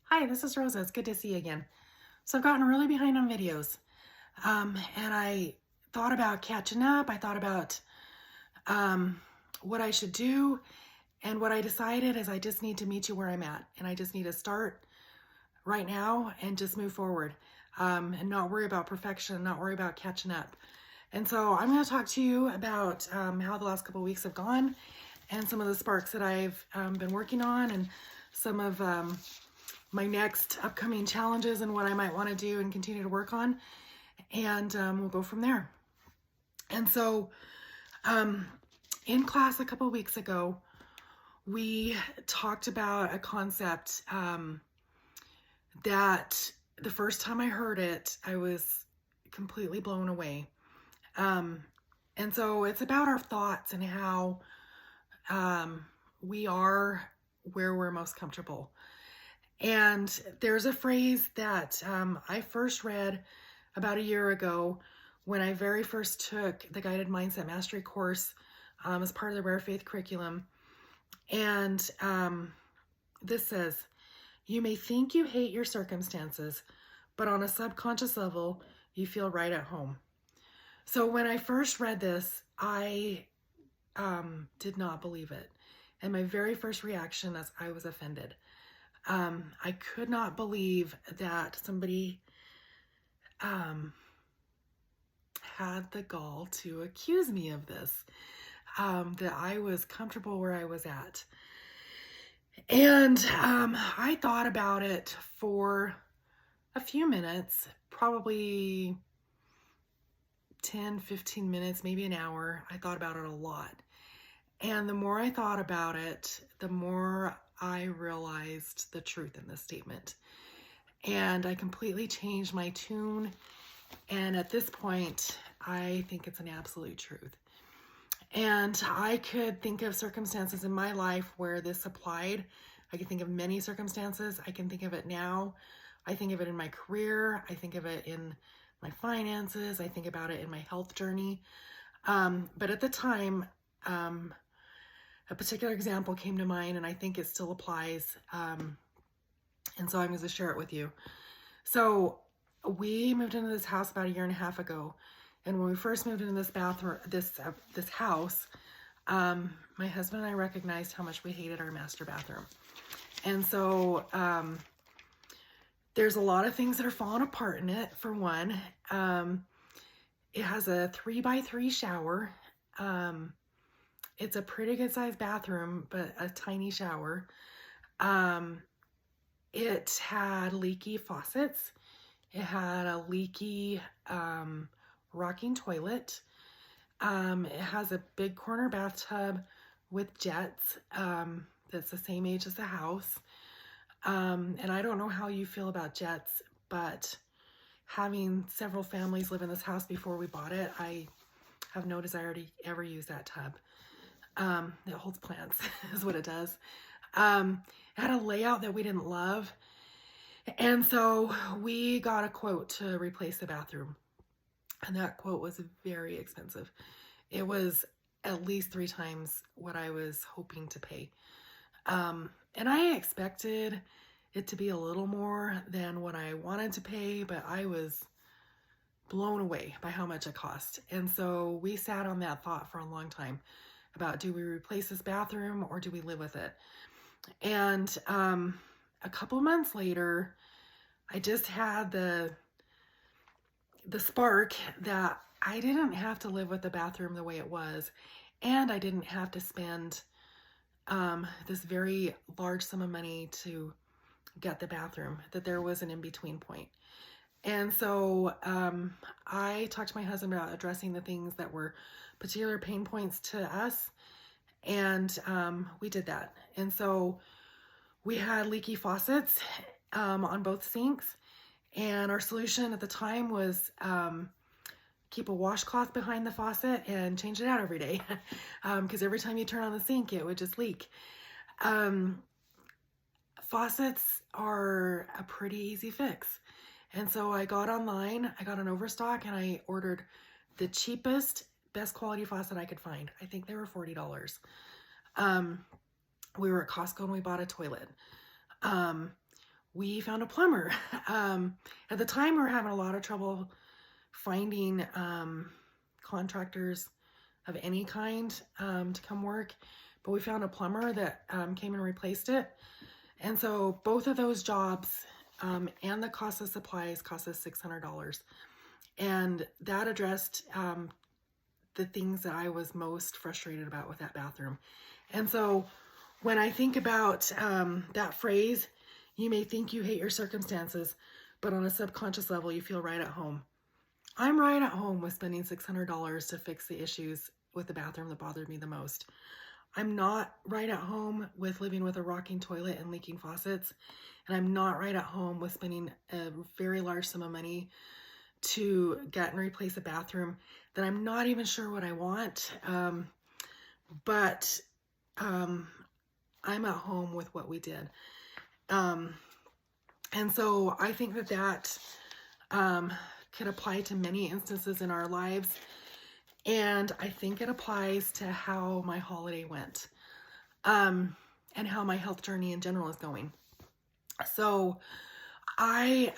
Hi, this is Rosa. It's good to see you again. So I've gotten really behind on videos, and I thought about catching up. I thought about what I should do, and what I decided is I just need to meet you where I'm at, and I just need to start right now and just move forward, and not worry about perfection, not worry about catching up. And so I'm going to talk to you about how the last couple of weeks have gone, and some of the sparks that I've been working on, and some of my next upcoming challenges and what I might want to do and continue to work on. And we'll go from there. And so, um, in class a couple weeks ago, we talked about a concept that the first time I heard it, I was completely blown away. And so it's about our thoughts and how we are where we're most comfortable. And there's a phrase that I first read about a year ago when I very first took the Guided Mindset Mastery course as part of the Rare Faith curriculum. And this says, "You may think you hate your circumstances, but on a subconscious level, you feel right at home." So when I first read this, I did not believe it. And my very first reaction is I was offended. I could not believe that somebody had the gall to accuse me of this, that I was comfortable where I was at. And I thought about it for a few minutes, probably 10, 15 minutes, maybe an hour. I thought about it a lot. And the more I thought about it, the more I realized the truth in this statement. And I completely changed my tune. And at this point, I think it's an absolute truth. And I could think of circumstances in my life where this applied. I can think of many circumstances. I can think of it now. I think of it in my career. I think of it in my finances. I think about it in my health journey. But at the time, a particular example came to mind, and I think it still applies. And so I'm going to share it with you. So we moved into this house about a year and a half ago. And when we first moved into this bathroom, this house, my husband and I recognized how much we hated our master bathroom. And so there's a lot of things that are falling apart in it. For one, it has a 3x3 shower. It's a pretty good sized bathroom, but a tiny shower. It had leaky faucets. It had a leaky rocking toilet. It has a big corner bathtub with jets that's the same age as the house. And I don't know how you feel about jets, but having several families live in this house before we bought it, I have no desire to ever use that tub. It holds plants is what it does. It had a layout that we didn't love. And so we got a quote to replace the bathroom. And that quote was very expensive. It was at least 3 times what I was hoping to pay. And I expected it to be a little more than what I wanted to pay, but I was blown away by how much it cost. And so we sat on that thought for a long time about, do we replace this bathroom or do we live with it? And a couple months later, I just had the spark that I didn't have to live with the bathroom the way it was, and I didn't have to spend this very large sum of money to get the bathroom, that there was an in-between point. And so I talked to my husband about addressing the things that were particular pain points to us, and we did that. And so we had leaky faucets on both sinks, and our solution at the time was keep a washcloth behind the faucet and change it out every day, because every time you turn on the sink, it would just leak. Faucets are a pretty easy fix. And so I got online, I got an overstock, and I ordered the cheapest, best quality faucet I could find. I think they were $40. We were at Costco and we bought a toilet. we found a plumber. At the time, we were having a lot of trouble finding contractors of any kind to come work, but we found a plumber that came and replaced it. And so both of those jobs and the cost of supplies cost us $600. And that addressed the things that I was most frustrated about with that bathroom. And so when I think about that phrase, you may think you hate your circumstances, but on a subconscious level, you feel right at home. I'm right at home with spending $600 to fix the issues with the bathroom that bothered me the most. I'm not right at home with living with a rocking toilet and leaking faucets. And I'm not right at home with spending a very large sum of money to get and replace a bathroom that I'm not even sure what I want. But I'm at home with what we did. And so I think that could apply to many instances in our lives. And I think it applies to how my holiday went, and how my health journey in general is going. So I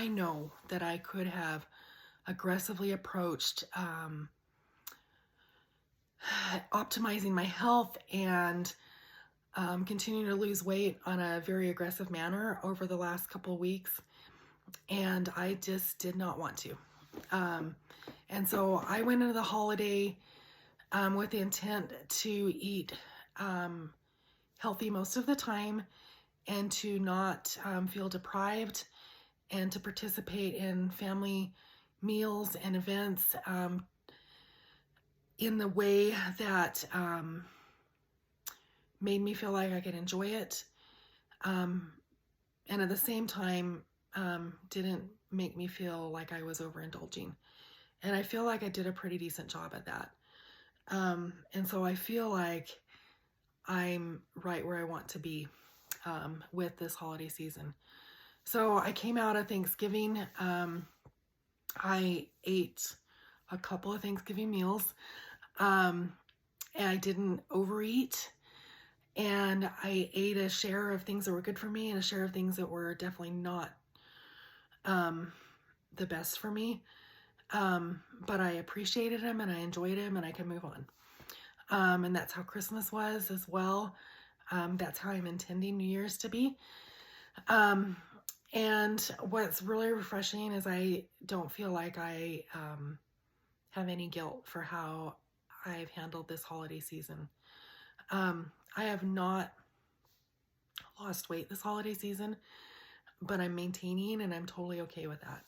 know that I could have aggressively approached optimizing my health and continuing to lose weight on a very aggressive manner over the last couple of weeks. And I just did not want to. And so I went into the holiday with the intent to eat healthy most of the time and to not feel deprived and to participate in family meals and events in the way that made me feel like I could enjoy it. And at the same time, didn't make me feel like I was overindulging. And I feel like I did a pretty decent job at that. And so I feel like I'm right where I want to be with this holiday season. So I came out of Thanksgiving. I ate a couple of Thanksgiving meals. And I didn't overeat. And I ate a share of things that were good for me and a share of things that were definitely not the best for me. But I appreciated them and I enjoyed them and I could move on. And that's how Christmas was as well. That's how I'm intending New Year's to be. And what's really refreshing is I don't feel like I have any guilt for how I've handled this holiday season. I have not lost weight this holiday season, but I'm maintaining and I'm totally okay with that.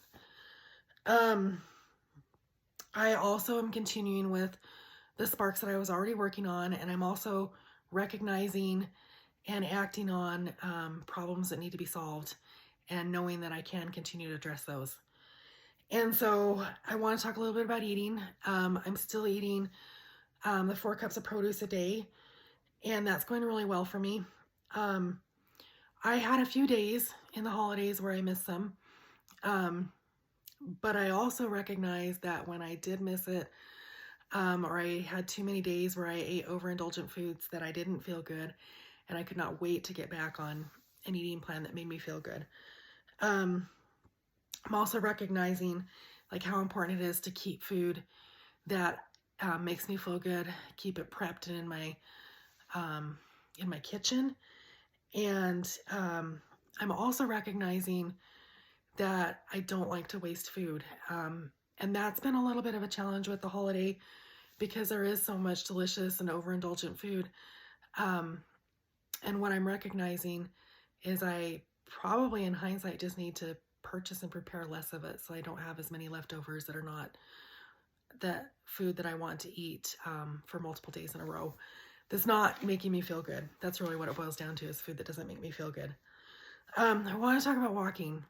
I also am continuing with the sparks that I was already working on, and I'm also recognizing and acting on problems that need to be solved and knowing that I can continue to address those. And so I want to talk a little bit about eating. I'm still eating the 4 cups of produce a day, and that's going really well for me. I had a few days in the holidays where I missed some, but I also recognize that when I did miss it, or I had too many days where I ate overindulgent foods, that I didn't feel good, and I could not wait to get back on an eating plan that made me feel good. I'm also recognizing like how important it is to keep food that makes me feel good, keep it prepped and in my kitchen. And I'm also recognizing that I don't like to waste food. And that's been a little bit of a challenge with the holiday because there is so much delicious and overindulgent food. And what I'm recognizing is I probably in hindsight just need to purchase and prepare less of it so I don't have as many leftovers that are not that food that I want to eat for multiple days in a row. That's not making me feel good. That's really what it boils down to, is food that doesn't make me feel good. I want to talk about walking.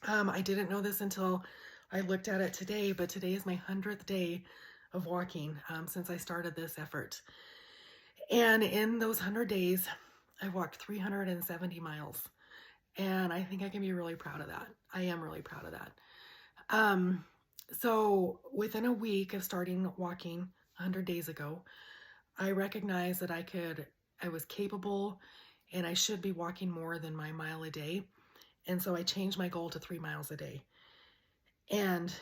I didn't know this until I looked at it today, but today is my 100th day of walking since I started this effort. And in those 100 days, I walked 370 miles. And I think I can be really proud of that. I am really proud of that. So within a week of starting walking 100 days ago, I recognized that I was capable and I should be walking more than my mile a day. And so I changed my goal to 3 miles a day. And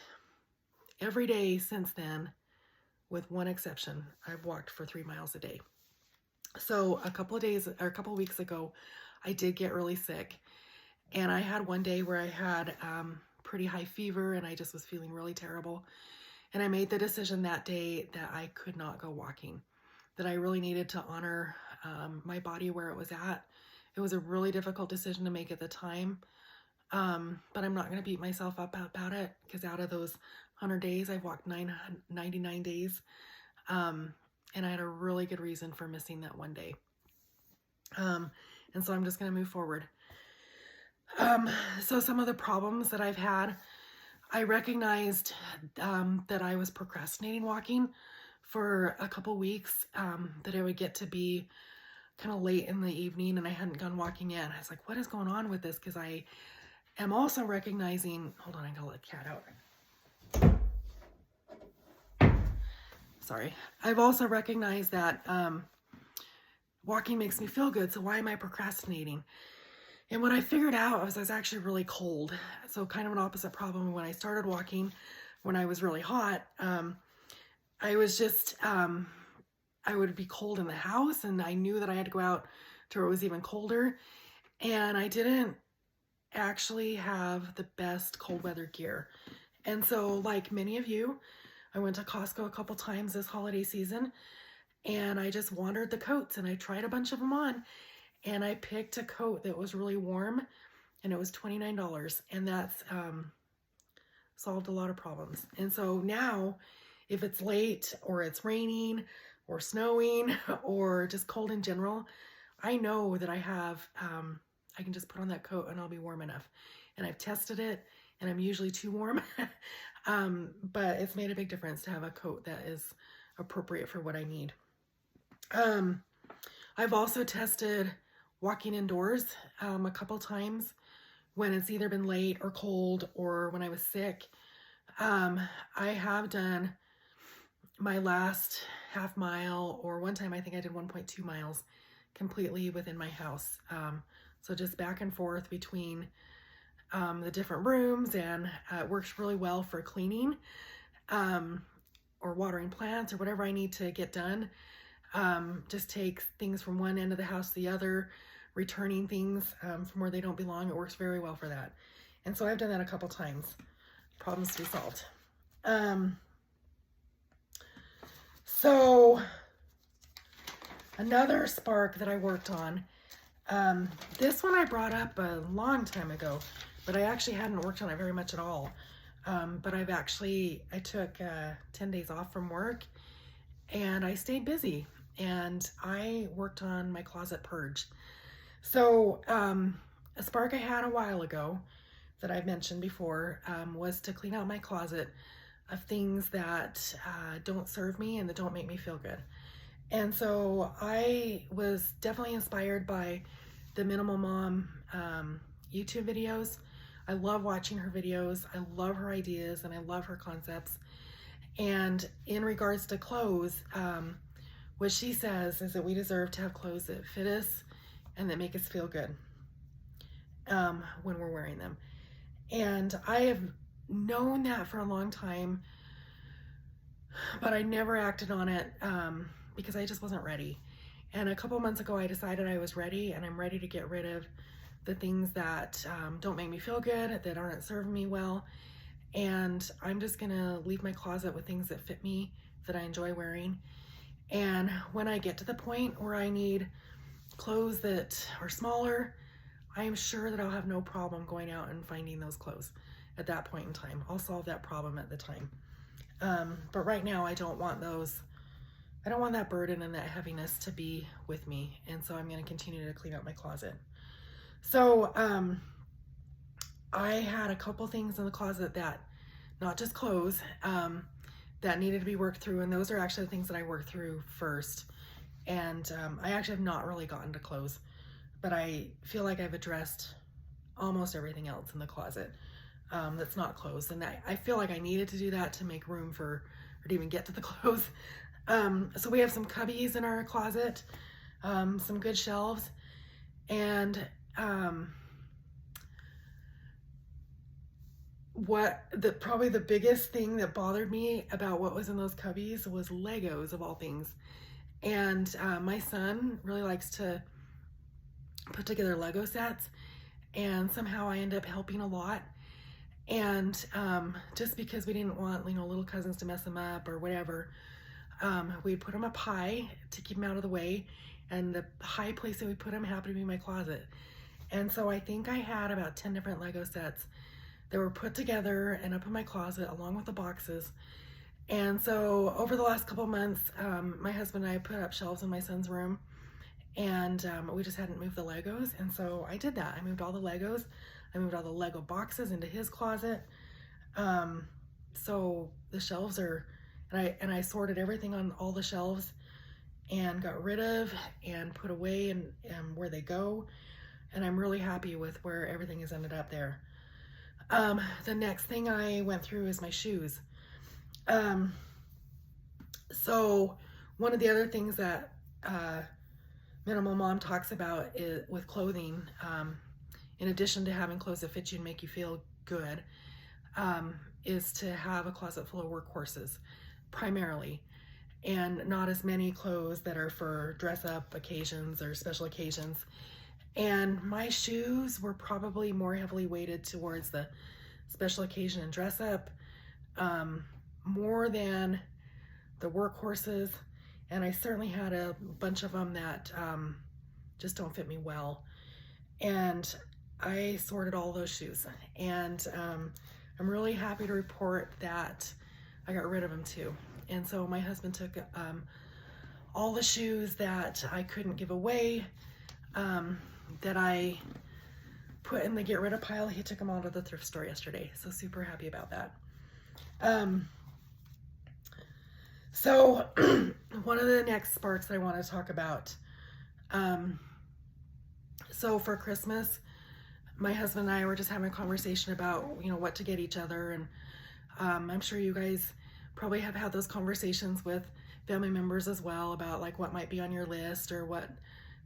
every day since then, with one exception, I've walked for 3 miles a day. So a couple of weeks ago, I did get really sick, and I had one day where I had pretty high fever, and I just was feeling really terrible. And I made the decision that day that I could not go walking, that I really needed to honor my body where it was at. It was a really difficult decision to make at the time, but I'm not going to beat myself up about it, because out of those 100 days, I've walked 99 days, and I had a really good reason for missing that one day. And so I'm just going to move forward. So some of the problems that I've had, I recognized that I was procrastinating walking for a couple weeks, that it would get to be kind of late in the evening and I hadn't gone walking yet. I was like, what is going on with this? Because I am also recognizing, hold on, I gotta let the cat out. Sorry. I've also recognized that walking makes me feel good, so why am I procrastinating? And what I figured out was I was actually really cold. So kind of an opposite problem when I started walking. When I was really hot, I was just, I would be cold in the house, and I knew that I had to go out to where it was even colder. And I didn't actually have the best cold weather gear. And so, like many of you, I went to Costco a couple times this holiday season, and I just wandered the coats, and I tried a bunch of them on, and I picked a coat that was really warm, and it was $29, and that's solved a lot of problems. And so now, if it's late or it's raining or snowing or just cold in general, I know that I have, I can just put on that coat and I'll be warm enough. And I've tested it, and I'm usually too warm, but it's made a big difference to have a coat that is appropriate for what I need. I've also tested walking indoors a couple times when it's either been late or cold or when I was sick. I have done my last half mile, or one time I think I did 1.2 miles completely within my house. So just back and forth between the different rooms, and it works really well for cleaning or watering plants or whatever I need to get done. Just take things from one end of the house to the other, returning things from where they don't belong. It works very well for that. And so I've done that a couple times. Problems to be solved. So another spark that I worked on, this one I brought up a long time ago, but I actually hadn't worked on it very much at all. But I took 10 days off from work, and I stayed busy, and I worked on my closet purge. So a spark I had a while ago that I've mentioned before was to clean out my closet of things that don't serve me and that don't make me feel good. And so I was definitely inspired by the Minimal Mom YouTube videos. I love watching her videos. I love her ideas, and I love her concepts. And in regards to clothes, what she says is that we deserve to have clothes that fit us and that make us feel good when we're wearing them. And I have known that for a long time, but I never acted on it because I just wasn't ready. And a couple months ago, I decided I was ready, and I'm ready to get rid of the things that don't make me feel good, that aren't serving me well. And I'm just gonna leave my closet with things that fit me, that I enjoy wearing. And when I get to the point where I need clothes that are smaller, I am sure that I'll have no problem going out and finding those clothes at that point in time. I'll solve that problem at the time. But right now, I don't want that burden and that heaviness to be with me. And so I'm going to continue to clean up my closet. So I had a couple things in the closet that, not just clothes, that needed to be worked through. And those are actually the things that I worked through first. And I actually have not really gotten to clothes, but I feel like I've addressed almost everything else in the closet that's not clothes. And I feel like I needed to do that to make room or to even get to the clothes. So we have some cubbies in our closet, some good shelves, And probably the biggest thing that bothered me about what was in those cubbies was Legos, of all things. And my son really likes to put together Lego sets, and somehow I end up helping a lot. And just because we didn't want, little cousins to mess them up or whatever, we put them up high to keep them out of the way. And the high place that we put them happened to be my closet. And so I think I had about 10 different Lego sets that were put together and up in my closet along with the boxes. And so over the last couple months, my husband and I put up shelves in my son's room, and we just hadn't moved the Legos. And so I did that. I moved all the Legos. I moved all the Lego boxes into his closet. So the shelves are, and I sorted everything on all the shelves and got rid of and put away and where they go. And I'm really happy with where everything has ended up there. The next thing I went through is my shoes. So one of the other things that Minimal Mom talks about is with clothing, in addition to having clothes that fit you and make you feel good, is to have a closet full of workhorses, primarily, and not as many clothes that are for dress up occasions or special occasions. And my shoes were probably more heavily weighted towards the special occasion and dress up, more than the workhorses. And I certainly had a bunch of them that just don't fit me well. And I sorted all those shoes. And I'm really happy to report that I got rid of them too. And so my husband took all the shoes that I couldn't give away, that I put in the get rid of pile. He took them all to the thrift store yesterday. So super happy about that. So one of the next sparks that I want to talk about. So for Christmas, my husband and I were just having a conversation about, what to get each other. And I'm sure you guys probably have had those conversations with family members as well about like what might be on your list or what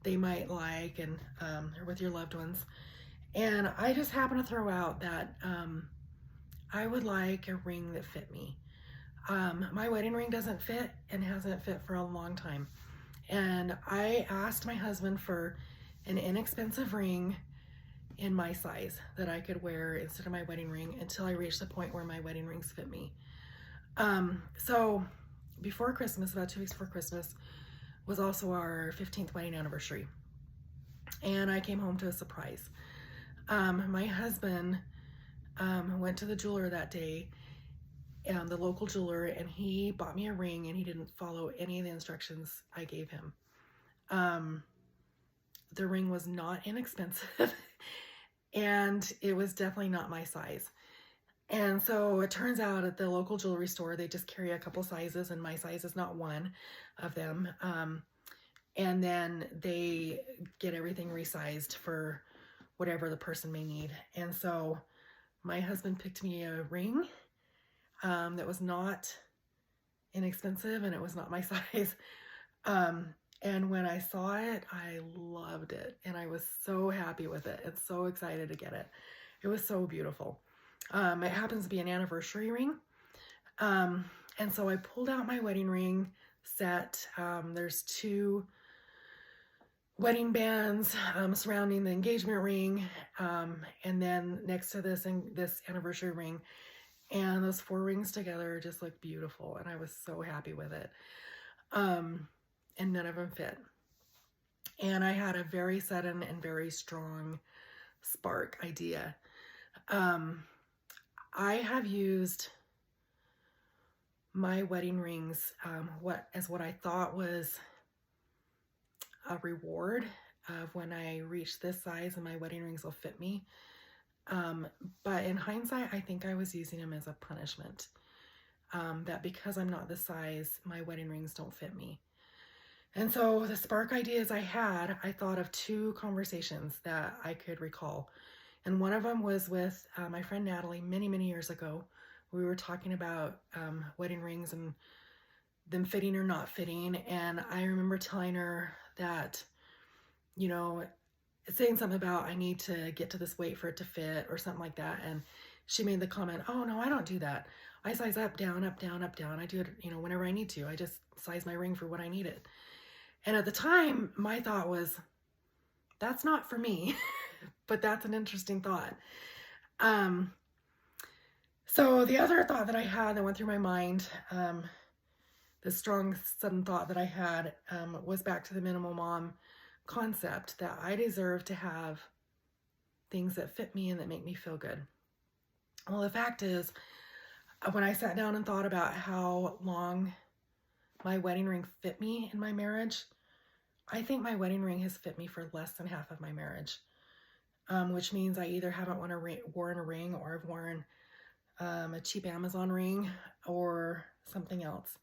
they might like, and or with your loved ones. And I just happen to throw out that I would like a ring that fit me. My wedding ring doesn't fit and hasn't fit for a long time. And I asked my husband for an inexpensive ring in my size that I could wear instead of my wedding ring until I reached the point where my wedding rings fit me. So before Christmas, about 2 weeks before Christmas, was also our 15th wedding anniversary. And I came home to a surprise. My husband went to the jeweler that day, the local jeweler, and he bought me a ring, and he didn't follow any of the instructions I gave him. The ring was not inexpensive, and it was definitely not my size. And so it turns out at the local jewelry store, they just carry a couple sizes, and my size is not one of them. And then they get everything resized for whatever the person may need. And so my husband picked me a ring that was not inexpensive, and it was not my size. And when I saw it, I loved it, and I was so happy with it and so excited to get it. It was so beautiful. It happens to be an anniversary ring. And so I pulled out my wedding ring set. There's 2 wedding bands surrounding the engagement ring, and then next to this anniversary ring. And those 4 rings together just look beautiful, and I was so happy with it. And none of them fit. And I had a very sudden and very strong spark idea. I have used my wedding rings what I thought was a reward of when I reach this size and my wedding rings will fit me. But in hindsight, I think I was using them as a punishment. That because I'm not this size, my wedding rings don't fit me. And so the spark ideas I had, I thought of 2 conversations that I could recall. And one of them was with my friend Natalie many, many years ago. We were talking about wedding rings and them fitting or not fitting. And I remember telling her that, saying something about I need to get to this weight for it to fit or something like that. And she made the comment, oh no, I don't do that. I size up, down, up, down, up, down. I do it, whenever I need to. I just size my ring for what I needed. And at the time, my thought was, that's not for me, but that's an interesting thought. So the other thought that I had that went through my mind, the strong sudden thought that I had, was back to the minimal mom concept, that I deserve to have things that fit me and that make me feel good. Well, the fact is, when I sat down and thought about how long my wedding ring fit me in my marriage, I think my wedding ring has fit me for less than half of my marriage, which means I either haven't worn a ring, or I've worn a cheap Amazon ring or something else.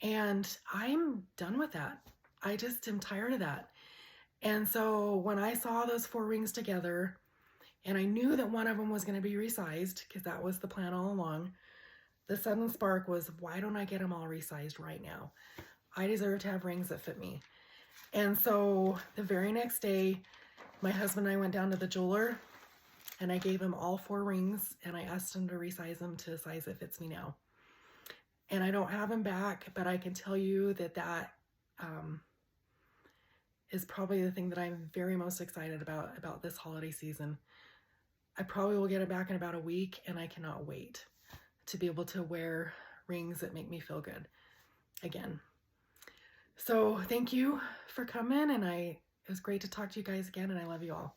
And I'm done with that. I just am tired of that. And so when I saw those 4 rings together, and I knew that one of them was going to be resized, because that was the plan all along, the sudden spark was, why don't I get them all resized right now? I deserve to have rings that fit me. And so the very next day, my husband and I went down to the jeweler, and I gave him all 4 rings, and I asked him to resize them to a size that fits me now. And I don't have them back, but I can tell you that is probably the thing that I'm very most excited about this holiday season. I probably will get it back in about a week, and I cannot wait to be able to wear rings that make me feel good again. So thank you for coming, and it was great to talk to you guys again, and I love you all.